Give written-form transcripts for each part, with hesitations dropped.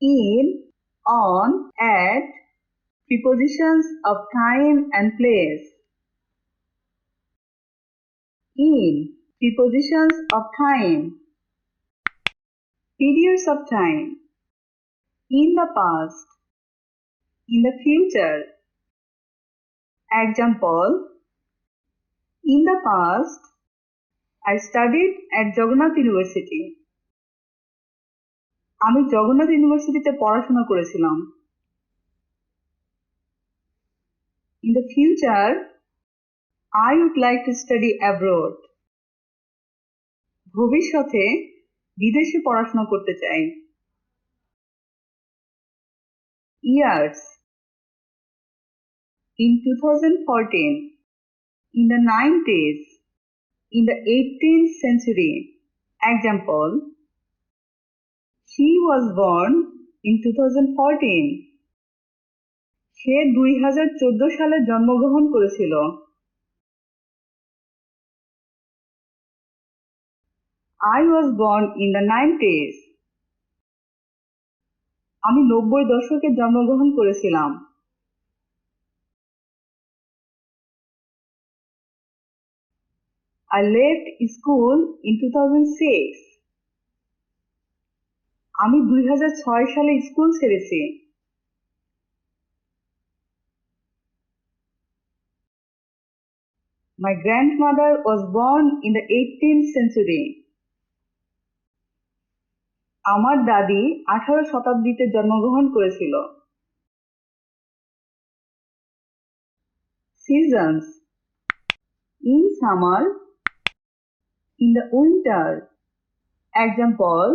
in, on, at, prepositions of time and place. In, prepositions of time. Periods of time. In the past. In the future. Example. In the past, I studied at Jagannath University. আমি জগন্নাথ ইউনিভার্সিটিতে পড়াশোনা করেছিলাম। In the future, I would like to study abroad. ভবিষ্যতে বিদেশে পড়াশোনা করতে চাই। Years. In 2014. In the 90s. In the 18th century. Example. She was born in 2014. সে 2014 সালে জন্মগ্রহণ করেছিল। I was born in the 90s. আমি 90 দশকে জন্মগ্রহণ করেছিলাম। I left school in 2006. আমি 2006 সালে স্কুল ছেড়েছি। My grandmother was born in the 18th century. আমার দাদি 18 শতাব্দীতে জন্মগ্রহণ করেছিল। Seasons. In summer. In the winter. Example.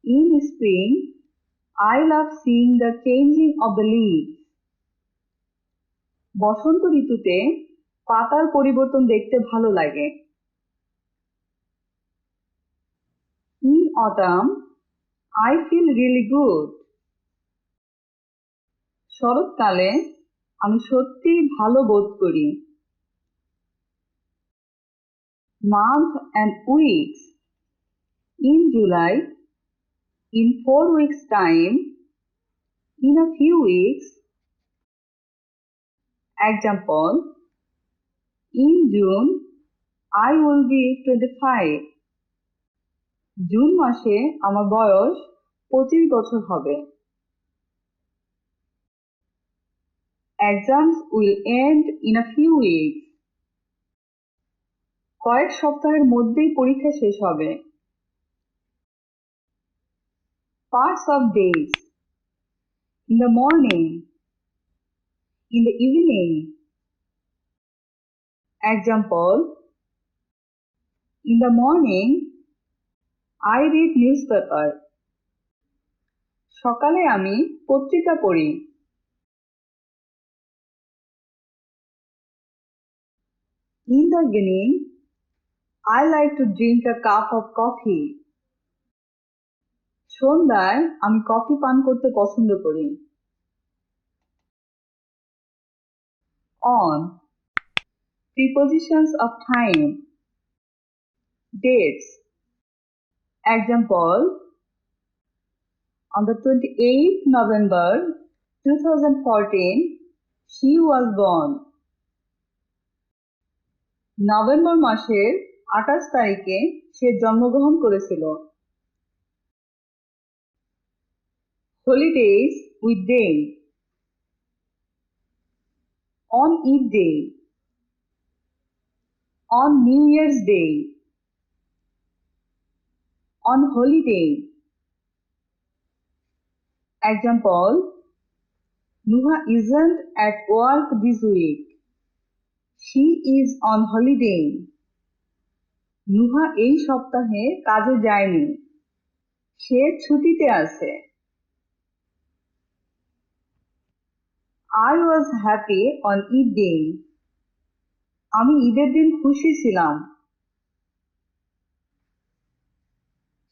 In spring, I love seeing the changing of the leaves. বসন্ত ঋতুতে পাতার পরিবর্তন দেখতে ভালো লাগে। In autumn, I feel really good. শরৎকালে আমি সত্যিই ভালো বোধ করি। Month and weeks. In July. In 4 weeks' time. In a few weeks. Example. In June, I will be 25. June মাসে আমার বয়স 25 বছর হবে। Exams will end in a few weeks. কয়েক সপ্তাহের মধ্যেই পরীক্ষা শেষ হবে। Parts of days. In the morning. In the evening. Example. In the morning, I read newspaper. সকালে আমি পত্রিকা পড়ি। In the evening, I like to drink a cup of coffee. সন্ধ্যায় আমি কফি পান করতে পছন্দ করি। On. Prepositions of time. Dates. Example. On the 28th November 2014, she was born. November মাসের 28 তারিখে সে জন্মগ্রহণ করেছিল। Holidays with day. On Eid Day. On New Year's Day. On holiday. Example. Nuha isn't at work this week. She is on holiday. Nuha এই সপ্তাহে কাজে যায়নি। সে ছুটিতে আছে। I was happy on Eid Day. আমি ঈদের দিন খুশি ছিলাম।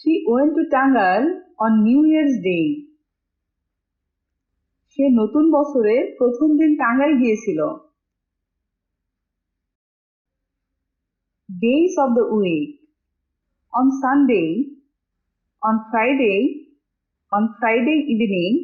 She went to Tangal on New Year's Day. সে নতুন বছরে প্রথম দিন টাঙ্গাইল গিয়েছিল। Days of the week. On Sunday. On Friday. on Friday evening,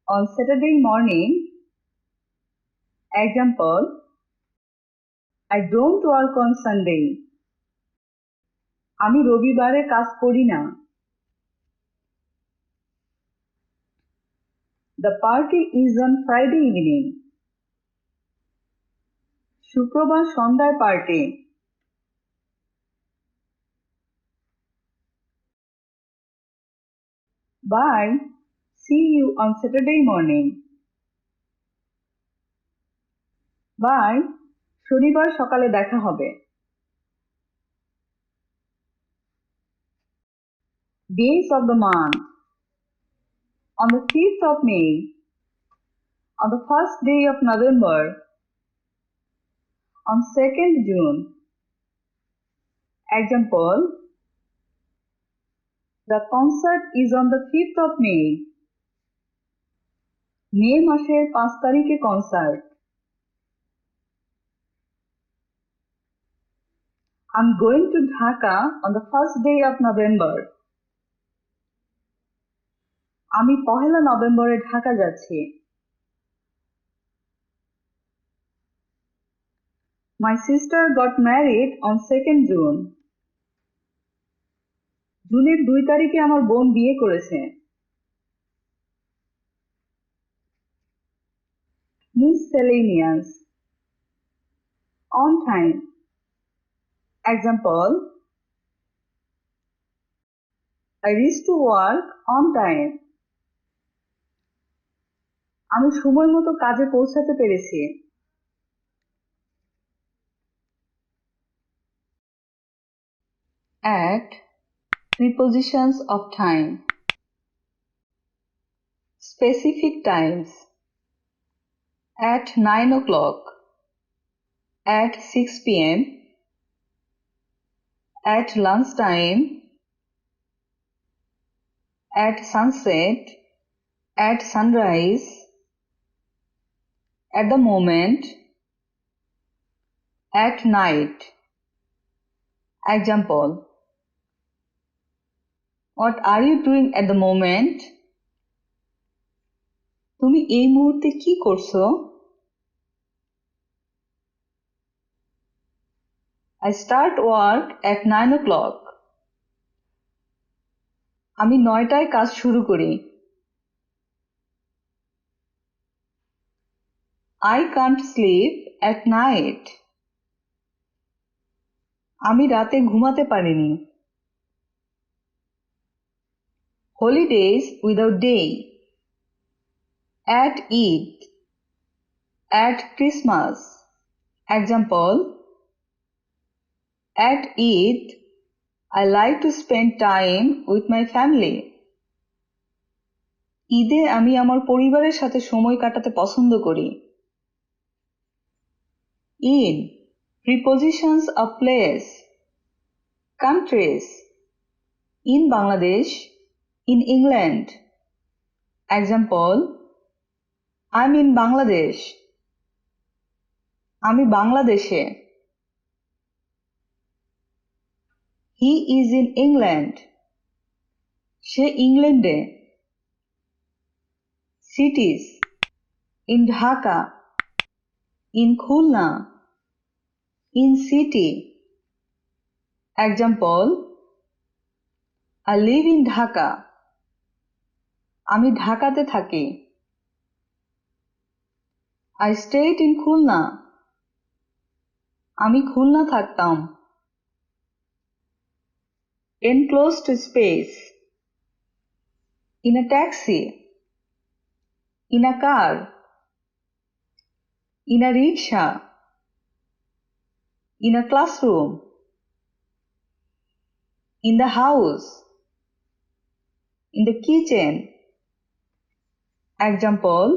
on Saturday morning. Example, I don't work on Sunday. আমি রবিবারে কাজ করি না। The party is on Friday evening. শুক্রবার সন্ধ্যায় party. Bye. See you on Saturday morning. Bye. শনিবার সকালে দেখা হবে। Days of the month. On the 5th of May. On the first day of November. On 2nd June. Example, the concert is on the 5th of May. মে মাসের 5 তারিখে concert. I'm going to Dhaka on the first day of November. আমি 1 নভেম্বরে ঢাকা যাচ্ছি। My sister got married on 2nd June. জুনের 2 তারিখে আমার বোন বিয়ে করেছে। Miscellaneous. On time. Example, I reached to work on time. আমি সময় মতো কাজে পৌঁছাতে পেরেছি। At prepositions of time. Specific times. At 9 o'clock. At 6 p.m. At lunchtime. At sunset. At sunrise. At the moment. At night. Example, what are you doing at the moment? তুমি এই মুহূর্তে কি করছো? I start work at 9 o'clock. আমি 9টায় কাজ শুরু করি। I can't sleep at night. আমি রাতে ঘুমাতে পারিনি। Holidays without day. At Eid. At Christmas. Example, at Eid, I like to spend time with my family. ঈদে আমি আমার পরিবারের সাথে সময় কাটাতে পছন্দ করি। In prepositions of place. Countries. In Bangladesh. In England. Example, I'm in Bangladesh. আমি বাংলাদেশে। He is in England. সে ইংল্যান্ডে। Cities. In Dhaka. In Khulna. In city. Example, I live in Dhaka. আমি ঢাকাতে থাকি। I stayed in Khulna. আমি খুলনা থাকতাম। Enclosed space. In a taxi. In a car. In a rickshaw. In a classroom. In the house. In the kitchen. Example,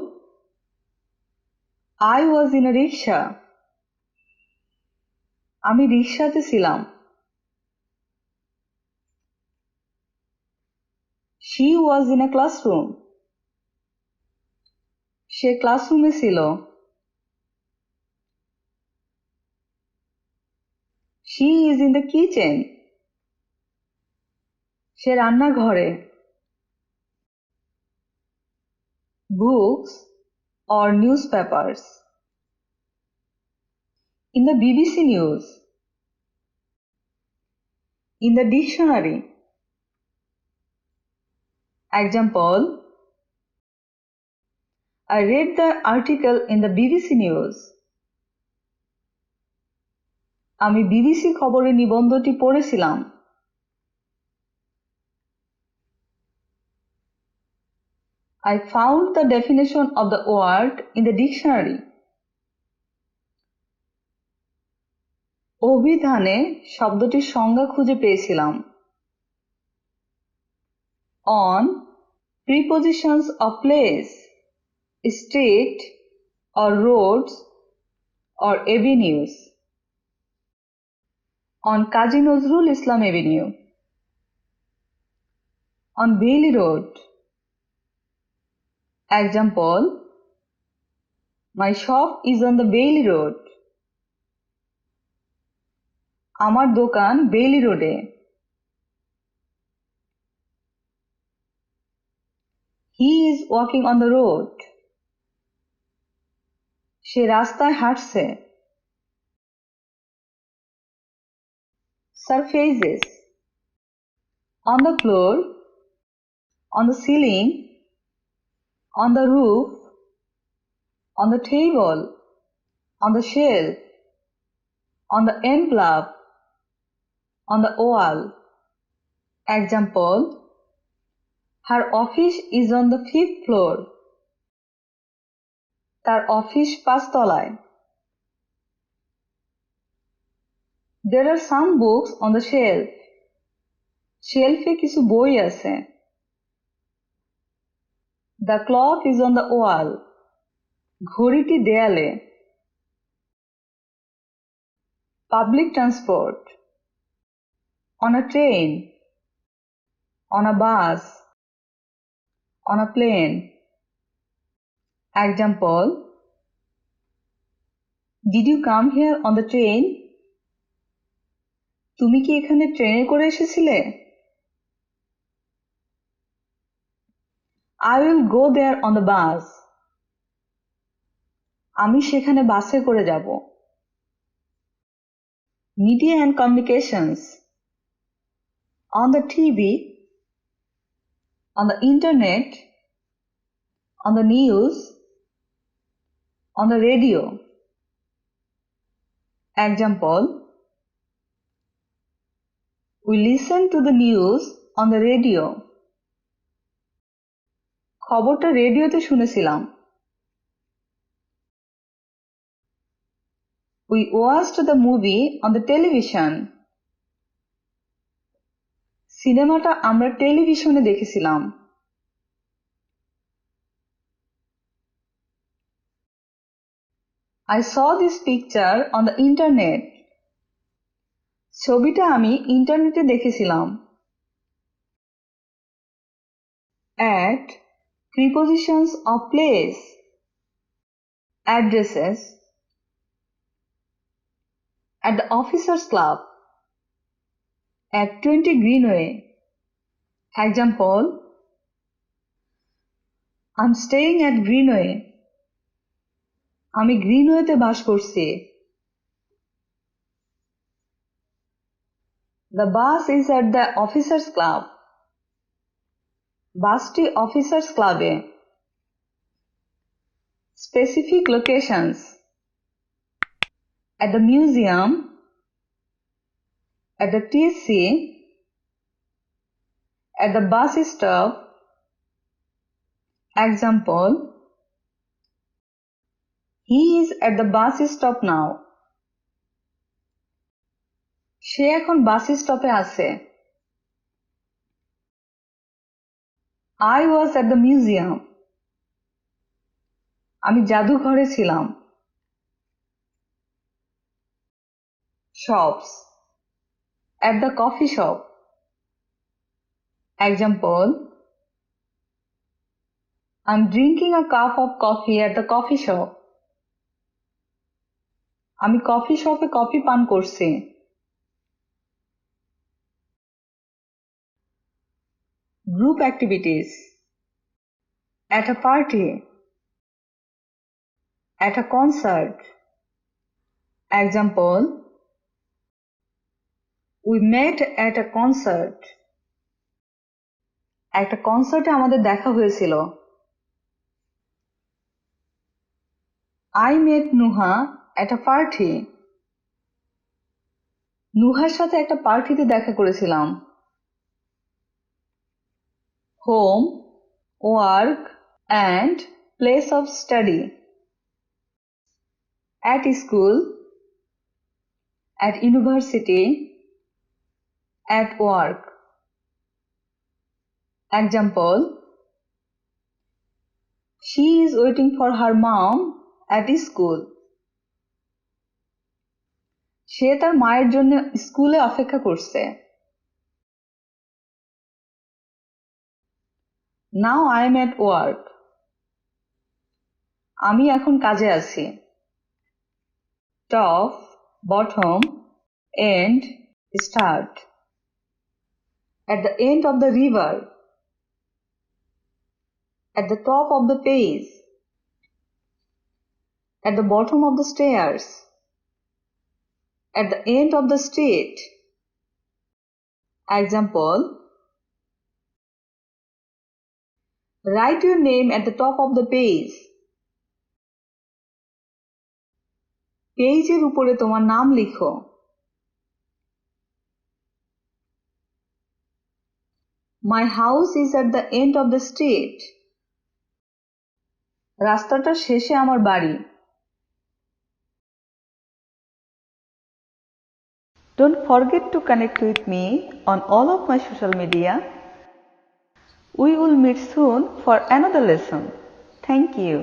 I was in a rickshaw. আমি রিকশাতে ছিলাম। She was in a classroom. সে ক্লাসরুমে ছিল। She is in the kitchen. সে রান্নাঘরে। books or newspapers. In the BBC News. In the dictionary. Example, I read the article in the BBC News. আমি BBC খবরের নিবন্ধটি পড়েছিলাম। I found the definition of the word in the dictionary. অভিধানে শব্দটির সংজ্ঞা খুঁজে পেয়েছিলাম। On prepositions of place, street or roads or avenues. On Kazi Nazrul Islam Avenue. On Bailey Road. Example, my shop is on the Bailey Road. আমার দোকান Bailey রোডে। He is walking on the road. সে রাস্তায় হাঁটছে। Surfaces. On the floor, on the ceiling, on the roof, on the table, on the shelf, on the envelope, on the wall. Example, her office is on the 5th floor. তার office 5 তলায়। There are some books on the shelf. শেলফে কিছু বই আছে। The clock is on the wall. ঘড়িটি দেয়ালে। Public transport. On a train. On a bus. On a plane. Example, did you come here on the train? তুমি কি এখানে ট্রেনে করে এসেছিলে? I will go there on the bus. আমি সেখানে বাসে করে যাব। Media and communications. On the TV, on the internet, on the news, on the radio. Example, we listen to the news on the radio. খবরটা রেডিওতে শুনেছিলাম। We watched the movie on the television. সিনেমাটা আমরা টেলিভিশনে দেখেছিলাম। I saw this picture on the internet. ছবিটা আমি ইন্টারনেটে দেখেছিলাম। At prepositions of place. Addresses. At the officers club. At 20 Greenway. Example, I'm staying at Greenway. আমি গ্রিনওয়েতে বাস করছি। The bus is at the officers club. বাসটি অফিসার্স ক্লাবে। Specific locations. At the museum, at the TC, at the bus stop. Example, he is at the bus stop now. সে এখন বাস স্টপে আছে। I was at the museum. আমি জাদুঘরে ছিলাম। Shops. At the coffee shop. Example, I'm drinking a cup of coffee at the coffee shop. আমি coffee শপে coffee পান করছি। Group activities. at a party, at a concert. Example, we met at a concert. একটা কনসার্টে আমাদের দেখা হয়েছিল। I met Nuha at a party. নুহার সাথে একটা পার্টিতে দেখা করেছিলাম। Home, work and place of study. At school, at university, at work. Example, she is waiting for her mom at school. সে তার মায়ের জন্য স্কুলে অপেক্ষা করছে। Now I am at work. আমি এখন কাজে আছি। Top, bottom, end, start. At the end of the river. At the top of the page. At the bottom of the stairs. At the end of the street. Example, write your name at the top of the page. পেজের উপরে তোমার নাম লিখো। My house is at the end of the street. রাস্তাটার শেষে আমার বাড়ি। Don't forget to connect with me on all of my social media. We will meet soon for another lesson. Thank you.